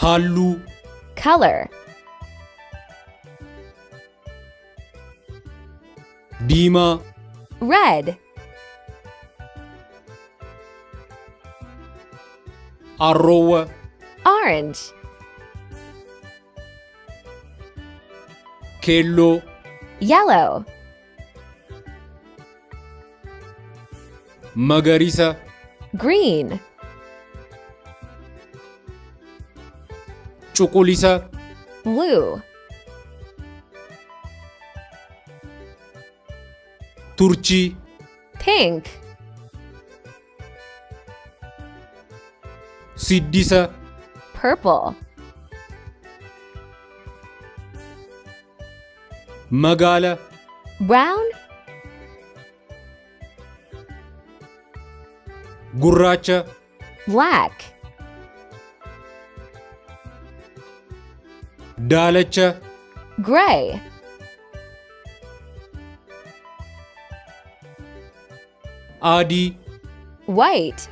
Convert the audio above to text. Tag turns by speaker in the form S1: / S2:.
S1: halluu,
S2: color,
S1: diimaa,
S2: red,
S1: arrowa,
S2: orange,
S1: keelloo,
S2: yellow,
S1: magarisa,
S2: green,
S1: cuquliisa,
S2: blue,
S1: turchii,
S2: pink,
S1: siddisa,
S2: purple,
S1: magaala,
S2: brown,
S1: gurraacha,
S2: black,
S1: daalacha,
S2: gray,
S1: adii,
S2: white,